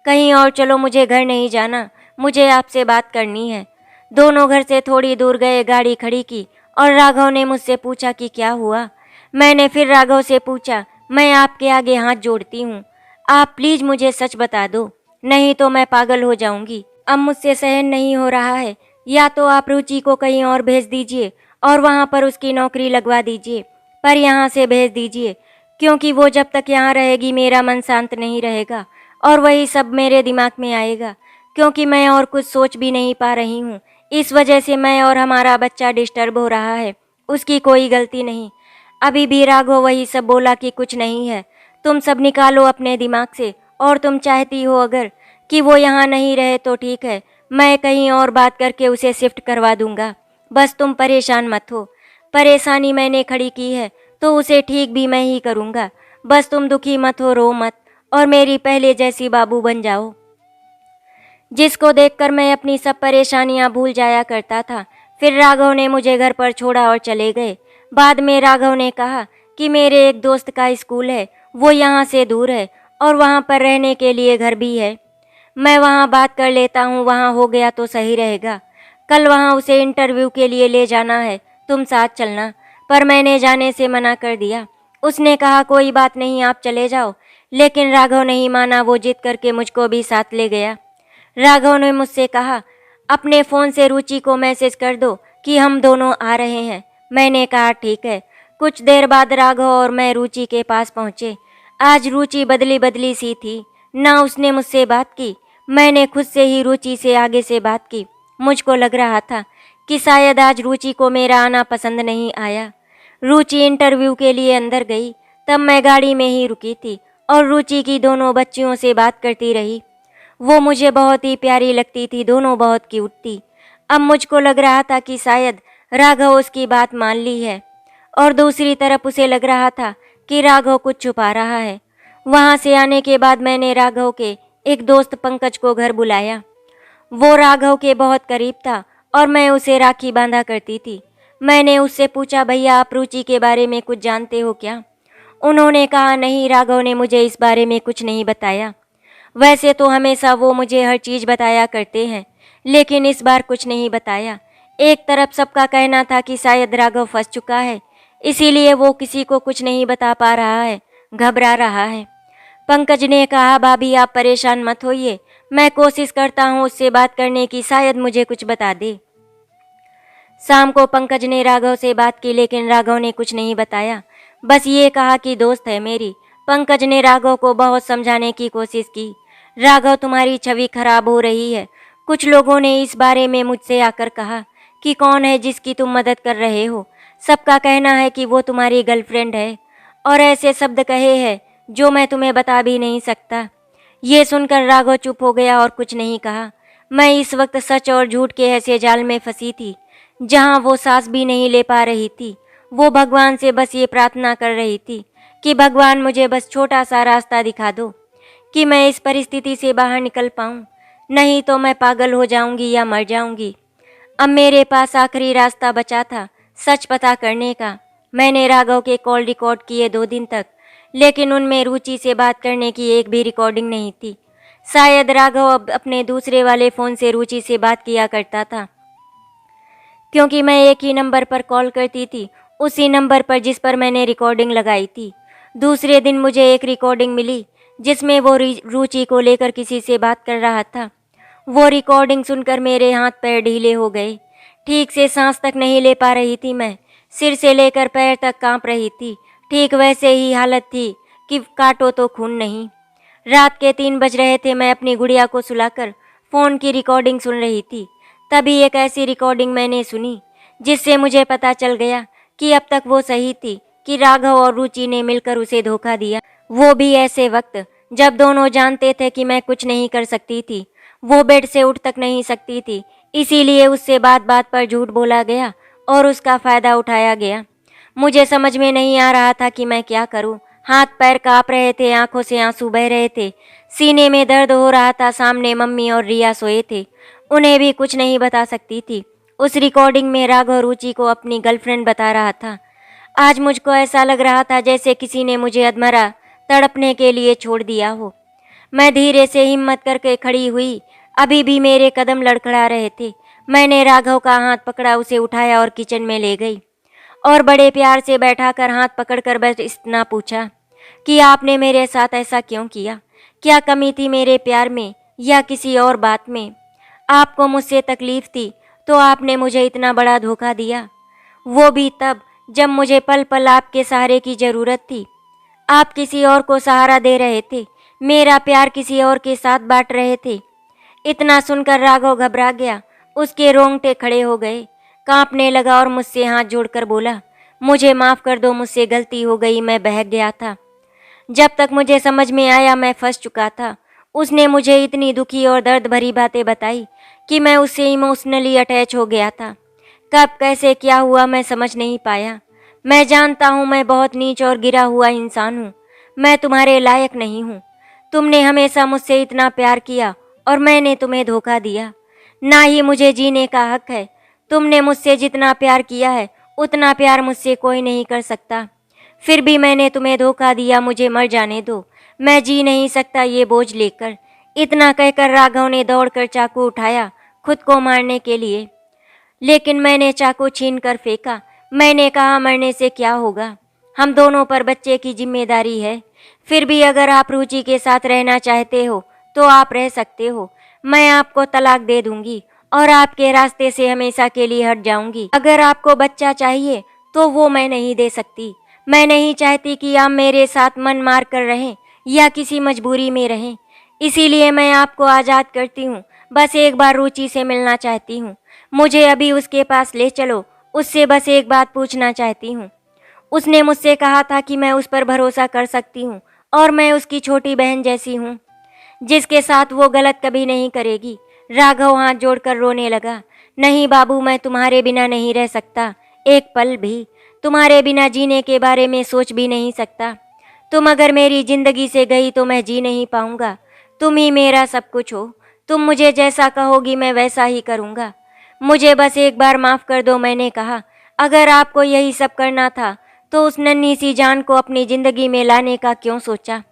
कहीं और चलो, मुझे घर नहीं जाना, मुझे आपसे बात करनी है। दोनों घर से थोड़ी दूर गए, गाड़ी खड़ी की और राघव ने मुझसे पूछा कि क्या हुआ। मैंने फिर राघव से पूछा, मैं आपके आगे हाथ जोड़ती हूँ, आप प्लीज़ मुझे सच बता दो, नहीं तो मैं पागल हो जाऊंगी। अब मुझसे सहन नहीं हो रहा है। या तो आप रुचि को कहीं और भेज दीजिए और वहाँ पर उसकी नौकरी लगवा दीजिए, पर यहाँ से भेज दीजिए, क्योंकि वो जब तक यहाँ रहेगी मेरा मन शांत नहीं रहेगा और वही सब मेरे दिमाग में आएगा, क्योंकि मैं और कुछ सोच भी नहीं पा रही हूँ। इस वजह से मैं और हमारा बच्चा डिस्टर्ब हो रहा है। उसकी कोई गलती नहीं। अभी भी राघव वही सब बोला कि कुछ नहीं है। तुम सब निकालो अपने दिमाग से, और तुम चाहती हो अगर कि वो यहाँ नहीं रहे तो ठीक है, मैं कहीं और बात करके उसे शिफ्ट करवा दूंगा। बस तुम परेशान मत हो। परेशानी मैंने खड़ी की है तो उसे ठीक भी मैं ही करूँगा। बस तुम दुखी मत हो, रो मत और मेरी पहले जैसी बाबू बन जाओ, जिसको देखकर मैं अपनी सब परेशानियां भूल जाया करता था। फिर राघव ने मुझे घर पर छोड़ा और चले गए। बाद में राघव ने कहा कि मेरे एक दोस्त का स्कूल है, वो यहाँ से दूर है और वहाँ पर रहने के लिए घर भी है। मैं वहाँ बात कर लेता हूँ, वहाँ हो गया तो सही रहेगा। कल वहाँ उसे इंटरव्यू के लिए ले जाना है, तुम साथ चलना। पर मैंने जाने से मना कर दिया। उसने कहा कोई बात नहीं, आप चले जाओ। लेकिन राघव नहीं माना, वो जिद करके मुझको भी साथ ले गया। राघव ने मुझसे कहा, अपने फ़ोन से रुचि को मैसेज कर दो कि हम दोनों आ रहे हैं। मैंने कहा ठीक है। कुछ देर बाद राघव और मैं रुचि के पास पहुँचे। आज रुचि बदली बदली सी थी, ना उसने मुझसे बात की, मैंने खुद से ही रुचि से आगे से बात की। मुझको लग रहा था कि शायद आज रुचि को मेरा आना पसंद नहीं आया। रुचि इंटरव्यू के लिए अंदर गई, तब मैं गाड़ी में ही रुकी थी और रुचि की दोनों बच्चियों से बात करती रही। वो मुझे बहुत ही प्यारी लगती थी, दोनों बहुत क्यूट थी। अब मुझको लग रहा था कि शायद राघव उसकी बात मान ली है, और दूसरी तरफ उसे लग रहा था कि राघव कुछ छुपा रहा है। वहाँ से आने के बाद मैंने राघव के एक दोस्त पंकज को घर बुलाया। वो राघव के बहुत करीब था और मैं उसे राखी बांधा करती थी। मैंने उससे पूछा, भैया आप रुचि के बारे में कुछ जानते हो क्या? उन्होंने कहा, नहीं, राघव ने मुझे इस बारे में कुछ नहीं बताया। वैसे तो हमेशा वो मुझे हर चीज़ बताया करते हैं, लेकिन इस बार कुछ नहीं बताया। एक तरफ सबका कहना था कि शायद राघव फंस चुका है, इसीलिए वो किसी को कुछ नहीं बता पा रहा है, घबरा रहा है। पंकज ने कहा, भाभी आप परेशान मत होइए, मैं कोशिश करता हूँ उससे बात करने की, शायद मुझे कुछ बता दे। शाम को पंकज ने राघव से बात की, लेकिन राघव ने कुछ नहीं बताया, बस ये कहा कि दोस्त है मेरी। पंकज ने राघव को बहुत समझाने की कोशिश की। राघव, तुम्हारी छवि खराब हो रही है। कुछ लोगों ने इस बारे में मुझसे आकर कहा कि कौन है जिसकी तुम मदद कर रहे हो। सबका कहना है कि वो तुम्हारी गर्लफ्रेंड है, और ऐसे शब्द कहे हैं जो मैं तुम्हें बता भी नहीं सकता। ये सुनकर राघव चुप हो गया और कुछ नहीं कहा। मैं इस वक्त सच और झूठ के ऐसे जाल में फंसी थी जहां वो सांस भी नहीं ले पा रही थी। वो भगवान से बस ये प्रार्थना कर रही थी कि भगवान मुझे बस छोटा सा रास्ता दिखा दो कि मैं इस परिस्थिति से बाहर निकल पाऊं, नहीं तो मैं पागल हो जाऊंगी या मर जाऊंगी। अब मेरे पास आखिरी रास्ता बचा था, सच पता करने का। मैंने राघव के कॉल रिकॉर्ड किए 2 दिन तक, लेकिन उनमें रुचि से बात करने की एक भी रिकॉर्डिंग नहीं थी। शायद राघव अब अपने दूसरे वाले फ़ोन से रुचि से बात किया करता था, क्योंकि मैं एक ही नंबर पर कॉल करती थी, उसी नंबर पर जिस पर मैंने रिकॉर्डिंग लगाई थी। दूसरे दिन मुझे एक रिकॉर्डिंग मिली जिसमें वो रुचि को लेकर किसी से बात कर रहा था। वो रिकॉर्डिंग सुनकर मेरे हाथ पैर ढीले हो गए। ठीक से सांस तक नहीं ले पा रही थी मैं, सिर से लेकर पैर तक कांप रही थी। ठीक वैसे ही हालत थी कि काटो तो खून नहीं। रात के 3 बज रहे थे। मैं अपनी गुड़िया को सुलाकर फ़ोन की रिकॉर्डिंग सुन रही थी। तभी एक ऐसी रिकॉर्डिंग मैंने सुनी जिससे मुझे पता चल गया कि अब तक वो सही थी कि राघव और रुचि ने मिलकर उसे धोखा दिया। वो भी ऐसे वक्त जब दोनों जानते थे कि मैं कुछ नहीं कर सकती थी। वो बेड से उठ तक नहीं सकती थी, इसीलिए उससे बात बात पर झूठ बोला गया और उसका फ़ायदा उठाया गया। मुझे समझ में नहीं आ रहा था कि मैं क्या करूं। हाथ पैर काँप रहे थे, आंखों से आंसू बह रहे थे, सीने में दर्द हो रहा था। सामने मम्मी और रिया सोए थे, उन्हें भी कुछ नहीं बता सकती थी। उस रिकॉर्डिंग में राघव रुचि को अपनी गर्लफ्रेंड बता रहा था। आज मुझको ऐसा लग रहा था जैसे किसी ने मुझे अधमरा तड़पने के लिए छोड़ दिया हो। मैं धीरे से हिम्मत करके खड़ी हुई। अभी भी मेरे कदम लड़खड़ा रहे थे। मैंने राघव का हाथ पकड़ा, उसे उठाया और किचन में ले गई और बड़े प्यार से बैठाकर हाथ पकड़कर बस इतना पूछा कि आपने मेरे साथ ऐसा क्यों किया? क्या कमी थी मेरे प्यार में या किसी और बात में? आपको मुझसे तकलीफ थी तो आपने मुझे इतना बड़ा धोखा दिया, वो भी तब जब मुझे पल पल आपके सहारे की ज़रूरत थी। आप किसी और को सहारा दे रहे थे, मेरा प्यार किसी और के साथ बांट रहे थे। इतना सुनकर राघव घबरा गया, उसके रोंगटे खड़े हो गए, कांपने लगा और मुझसे हाथ जोड़कर बोला, मुझे माफ़ कर दो, मुझसे गलती हो गई, मैं बहक गया था। जब तक मुझे समझ में आया मैं फंस चुका था। उसने मुझे इतनी दुखी और दर्द भरी बातें बताई कि मैं उससे इमोशनली अटैच हो गया था। कब कैसे क्या हुआ मैं समझ नहीं पाया। मैं जानता हूँ मैं बहुत नीच और गिरा हुआ इंसान हूँ। मैं तुम्हारे लायक नहीं हूँ। तुमने हमेशा मुझसे इतना प्यार किया और मैंने तुम्हें धोखा दिया। ना ही मुझे जीने का हक है। तुमने मुझसे जितना प्यार किया है उतना प्यार मुझसे कोई नहीं कर सकता। फिर भी मैंने तुम्हें धोखा दिया, मुझे मर जाने दो, मैं जी नहीं सकता ये बोझ लेकर। इतना कहकर राघव ने दौड़कर चाकू उठाया खुद को मारने के लिए, लेकिन मैंने चाकू छीन कर फेंका। मैंने कहा मरने से क्या होगा, हम दोनों पर बच्चे की जिम्मेदारी है। फिर भी अगर आप रुचि के साथ रहना चाहते हो तो आप रह सकते हो। मैं आपको तलाक दे दूंगी और आपके रास्ते से हमेशा के लिए हट जाऊंगी। अगर आपको बच्चा चाहिए तो वो मैं नहीं दे सकती। मैं नहीं चाहती कि आप मेरे साथ मन मार कर रहें या किसी मजबूरी में रहें। इसीलिए मैं आपको आज़ाद करती हूँ। बस एक बार रुचि से मिलना चाहती हूँ। मुझे अभी उसके पास ले चलो, उससे बस एक बात पूछना चाहती हूँ। उसने मुझसे कहा था कि मैं उस पर भरोसा कर सकती हूँ और मैं उसकी छोटी बहन जैसी हूँ जिसके साथ वो गलत कभी नहीं करेगी। राघव हाथ जोड़कर रोने लगा। नहीं बाबू, मैं तुम्हारे बिना नहीं रह सकता, एक पल भी। तुम्हारे बिना जीने के बारे में सोच भी नहीं सकता। तुम अगर मेरी जिंदगी से गई तो मैं जी नहीं पाऊंगा। तुम ही मेरा सब कुछ हो। तुम मुझे जैसा कहोगी मैं वैसा ही करूंगा। मुझे बस एक बार माफ़ कर दो। मैंने कहा अगर आपको यही सब करना था तो उस नन्ही सी जान को अपनी ज़िंदगी में लाने का क्यों सोचा?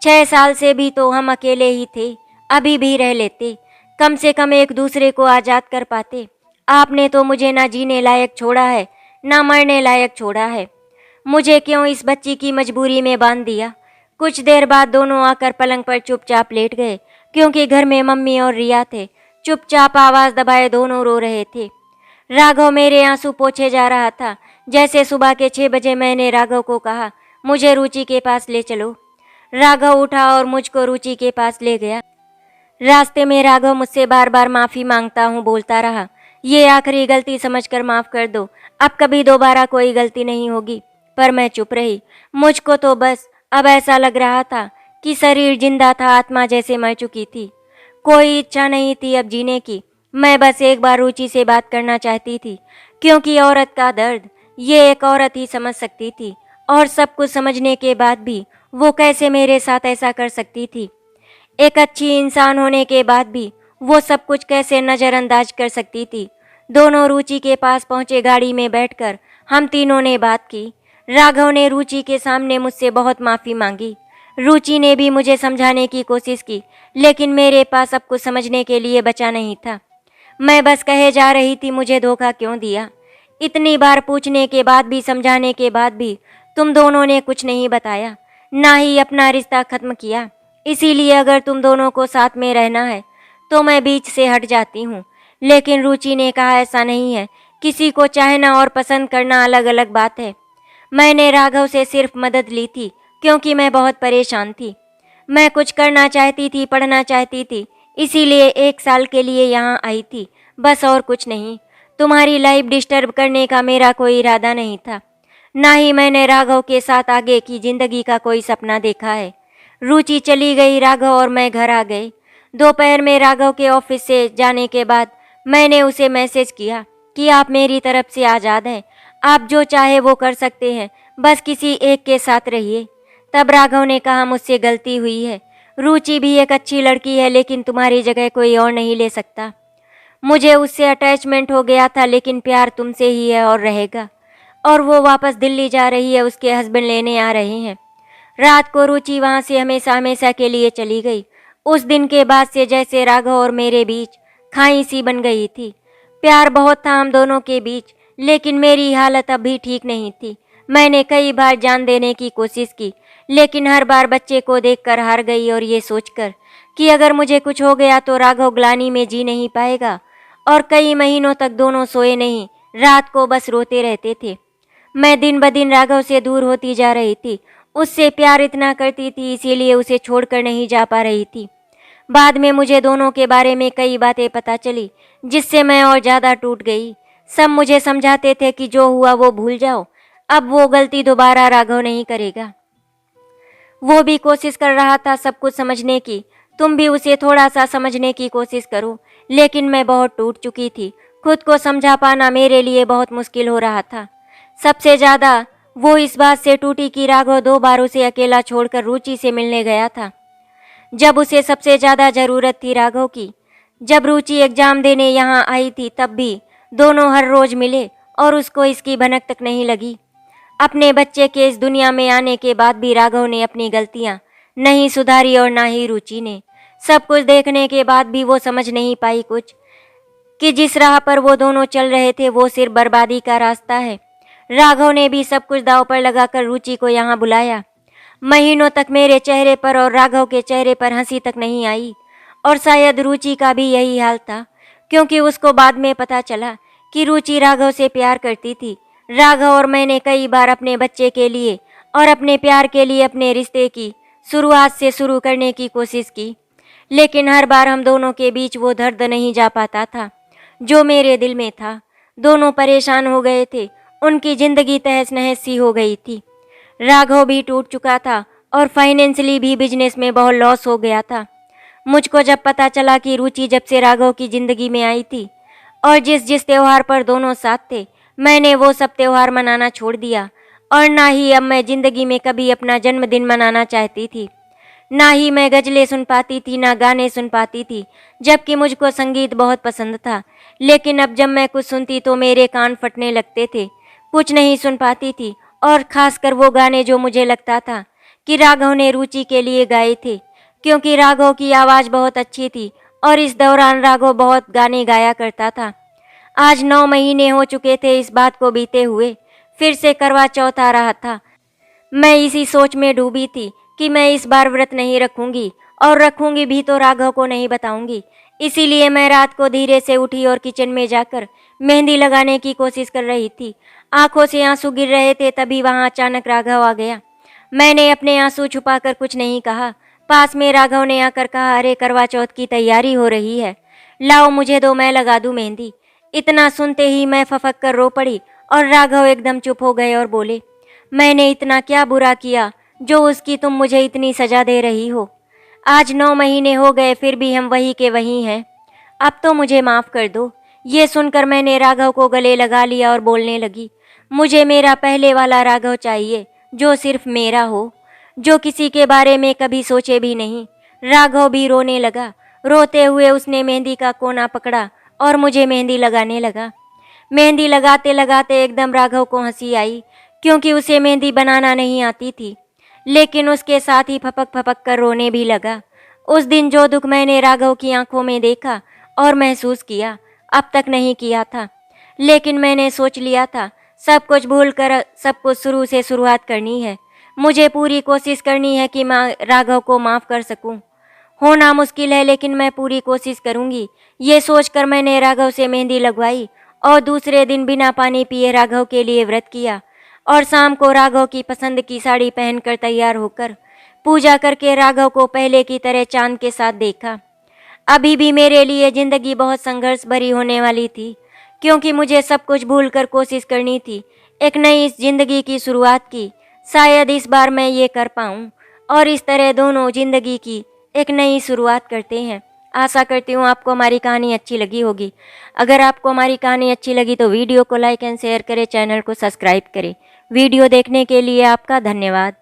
6 साल से भी तो हम अकेले ही थे, अभी भी रह लेते, कम से कम एक दूसरे को आज़ाद कर पाते। आपने तो मुझे ना जीने लायक छोड़ा है ना मरने लायक छोड़ा है। मुझे क्यों इस बच्ची की मजबूरी में बांध दिया? कुछ देर बाद दोनों आकर पलंग पर चुपचाप लेट गए। क्योंकि घर में मम्मी और रिया थे। चुपचाप आवाज़ दबाए दोनों रो रहे थे। राघव मेरे आंसू पोंछे जा रहा था। जैसे सुबह के 6 बजे मैंने राघव को कहा, मुझे रुचि के पास ले चलो। राघव उठा और मुझको रुचि के पास ले गया। रास्ते में राघव मुझसे बार बार माफ़ी मांगता हूँ बोलता रहा, ये आखिरी गलती समझकर माफ़ कर दो, अब कभी दोबारा कोई गलती नहीं होगी। पर मैं चुप रही। मुझको तो बस अब ऐसा लग रहा था कि शरीर जिंदा था, आत्मा जैसे मर चुकी थी। कोई इच्छा नहीं थी अब जीने की। मैं बस एक बार रुचि से बात करना चाहती थी, क्योंकि औरत का दर्द ये एक औरत ही समझ सकती थी। और सब कुछ समझने के बाद भी वो कैसे मेरे साथ ऐसा कर सकती थी। एक अच्छी इंसान होने के बाद भी वो सब कुछ कैसे नज़रअंदाज कर सकती थी। दोनों रुचि के पास पहुंचे। गाड़ी में बैठकर हम तीनों ने बात की। राघव ने रुचि के सामने मुझसे बहुत माफ़ी मांगी। रुचि ने भी मुझे समझाने की कोशिश की, लेकिन मेरे पास अब कुछ समझने के लिए बचा नहीं था। मैं बस कहे जा रही थी, मुझे धोखा क्यों दिया। इतनी बार पूछने के बाद भी, समझाने के बाद भी तुम दोनों ने कुछ नहीं बताया, ना ही अपना रिश्ता ख़त्म किया। इसीलिए अगर तुम दोनों को साथ में रहना है तो मैं बीच से हट जाती हूँ। लेकिन रुचि ने कहा, ऐसा नहीं है, किसी को चाहना और पसंद करना अलग अलग बात है। मैंने राघव से सिर्फ मदद ली थी क्योंकि मैं बहुत परेशान थी। मैं कुछ करना चाहती थी, पढ़ना चाहती थी, इसीलिए 1 साल के लिए यहाँ आई थी, बस और कुछ नहीं। तुम्हारी लाइफ डिस्टर्ब करने का मेरा कोई इरादा नहीं था। ना ही मैंने राघव के साथ आगे की ज़िंदगी का कोई सपना देखा है। रुचि चली गई, राघव और मैं घर आ गए। दोपहर में राघव के ऑफिस से जाने के बाद मैंने उसे मैसेज किया कि आप मेरी तरफ से आज़ाद हैं, आप जो चाहे वो कर सकते हैं, बस किसी एक के साथ रहिए। तब राघव ने कहा, मुझसे गलती हुई है, रुचि भी एक अच्छी लड़की है, लेकिन तुम्हारी जगह कोई और नहीं ले सकता। मुझे उससे अटैचमेंट हो गया था, लेकिन प्यार तुमसे ही है और रहेगा। और वो वापस दिल्ली जा रही है, उसके हस्बैंड लेने आ रहे हैं। रात को रुचि वहाँ से हमेशा हमेशा के लिए चली गई। उस दिन के बाद से जैसे राघव और मेरे बीच खाई सी बन गई थी। प्यार बहुत था हम दोनों के बीच, लेकिन मेरी हालत अभी ठीक नहीं थी। मैंने कई बार जान देने की कोशिश की, लेकिन हर बार बच्चे को देखकर हार गई, और ये सोचकर कि अगर मुझे कुछ हो गया तो राघव ग्लानि में जी नहीं पाएगा। और कई महीनों तक दोनों सोए नहीं, रात को बस रोते रहते थे। मैं दिन ब दिन राघव से दूर होती जा रही थी। उससे प्यार इतना करती थी, इसीलिए उसे छोड़कर नहीं जा पा रही थी। बाद में मुझे दोनों के बारे में कई बातें पता चली, जिससे मैं और ज़्यादा टूट गई। सब मुझे समझाते थे कि जो हुआ वो भूल जाओ, अब वो गलती दोबारा राघव नहीं करेगा। वो भी कोशिश कर रहा था सब कुछ समझने की, तुम भी उसे थोड़ा सा समझने की कोशिश करो। लेकिन मैं बहुत टूट चुकी थी। खुद को समझा पाना मेरे लिए बहुत मुश्किल हो रहा था। सबसे ज़्यादा वो इस बात से टूटी कि राघव 2 बार उसे अकेला छोड़कर रुचि से मिलने गया था, जब उसे सबसे ज़्यादा ज़रूरत थी राघव की। जब रुचि एग्ज़ाम देने यहाँ आई थी, तब भी दोनों हर रोज़ मिले और उसको इसकी भनक तक नहीं लगी। अपने बच्चे के इस दुनिया में आने के बाद भी राघव ने अपनी गलतियाँ नहीं सुधारी, और ना ही रुचि ने। सब कुछ देखने के बाद भी वो समझ नहीं पाई कुछ, कि जिस राह पर वो दोनों चल रहे थे वो सिर्फ बर्बादी का रास्ता है। राघव ने भी सब कुछ दांव पर लगाकर रुचि को यहाँ बुलाया। महीनों तक मेरे चेहरे पर और राघव के चेहरे पर हंसी तक नहीं आई, और शायद रुचि का भी यही हाल था, क्योंकि उसको बाद में पता चला कि रुचि राघव से प्यार करती थी। राघव और मैंने कई बार अपने बच्चे के लिए और अपने प्यार के लिए अपने रिश्ते की शुरुआत से शुरू करने की कोशिश की, लेकिन हर बार हम दोनों के बीच वो दर्द नहीं जा पाता था जो मेरे दिल में था। दोनों परेशान हो गए थे, उनकी ज़िंदगी तहस नहस सी हो गई थी। राघव भी टूट चुका था और फाइनेंशियली भी बिजनेस में बहुत लॉस हो गया था। मुझको जब पता चला कि रुचि जब से राघव की ज़िंदगी में आई थी और जिस जिस त्यौहार पर दोनों साथ थे, मैंने वो सब त्यौहार मनाना छोड़ दिया। और ना ही अब मैं ज़िंदगी में कभी अपना जन्मदिन मनाना चाहती थी, ना ही मैं गज़लें सुन पाती थी, ना गाने सुन पाती थी, जबकि मुझको संगीत बहुत पसंद था। लेकिन अब जब मैं कुछ सुनती तो मेरे कान फटने लगते थे, कुछ नहीं सुन पाती थी। और ख़ासकर वो गाने जो मुझे लगता था कि राघव ने रुचि के लिए गाए थे, क्योंकि राघव की आवाज़ बहुत अच्छी थी और इस दौरान राघव बहुत गाने गाया करता था। आज 9 महीने हो चुके थे इस बात को बीते हुए। फिर से करवा चौथ आ रहा था। मैं इसी सोच में डूबी थी कि मैं इस बार व्रत नहीं रखूंगी और रखूंगी भी तो राघव को नहीं बताऊंगी। इसीलिए मैं रात को धीरे से उठी और किचन में जाकर मेहंदी लगाने की कोशिश कर रही थी। आंखों से आंसू गिर रहे थे, तभी वहां अचानक राघव आ गया। मैंने अपने आंसू छुपाकर कुछ नहीं कहा। पास में राघव ने आकर कहा, अरे करवा चौथ की तैयारी हो रही है, लाओ मुझे दो, मैं लगा दूं मेहंदी। इतना सुनते ही मैं फफक कर रो पड़ी और राघव एकदम चुप हो गए और बोले, मैंने इतना क्या बुरा किया जो उसकी तुम मुझे इतनी सजा दे रही हो? आज 9 महीने हो गए, फिर भी हम वही के वही हैं। अब तो मुझे माफ़ कर दो। ये सुनकर मैंने राघव को गले लगा लिया और बोलने लगी, मुझे मेरा पहले वाला राघव चाहिए, जो सिर्फ मेरा हो, जो किसी के बारे में कभी सोचे भी नहीं। राघव भी रोने लगा। रोते हुए उसने मेहंदी का कोना पकड़ा और मुझे मेहंदी लगाने लगा। मेहंदी लगाते लगाते एकदम राघव को हंसी आई, क्योंकि उसे मेहंदी बनाना नहीं आती थी। लेकिन उसके साथ ही फपक फपक कर रोने भी लगा। उस दिन जो दुख मैंने राघव की आंखों में देखा और महसूस किया, अब तक नहीं किया था। लेकिन मैंने सोच लिया था, सब कुछ भूल कर सब कुछ शुरू से शुरुआत करनी है। मुझे पूरी कोशिश करनी है कि मैं राघव को माफ़ कर सकूं। होना मुश्किल है, लेकिन मैं पूरी कोशिश करूंगी। ये सोचकर मैंने राघव से मेहंदी लगवाई और दूसरे दिन बिना पानी पिए राघव के लिए व्रत किया और शाम को राघव की पसंद की साड़ी पहनकर तैयार होकर पूजा करके राघव को पहले की तरह चांद के साथ देखा। अभी भी मेरे लिए ज़िंदगी बहुत संघर्ष भरी होने वाली थी, क्योंकि मुझे सब कुछ भूलकर कोशिश करनी थी एक नई ज़िंदगी की शुरुआत की। शायद इस बार मैं ये कर पाऊँ और इस तरह दोनों ज़िंदगी की एक नई शुरुआत करते हैं। आशा करती हूँ आपको हमारी कहानी अच्छी लगी होगी। अगर आपको हमारी कहानी अच्छी लगी तो वीडियो को लाइक एंड शेयर करें, चैनल को सब्सक्राइब करें। वीडियो देखने के लिए आपका धन्यवाद।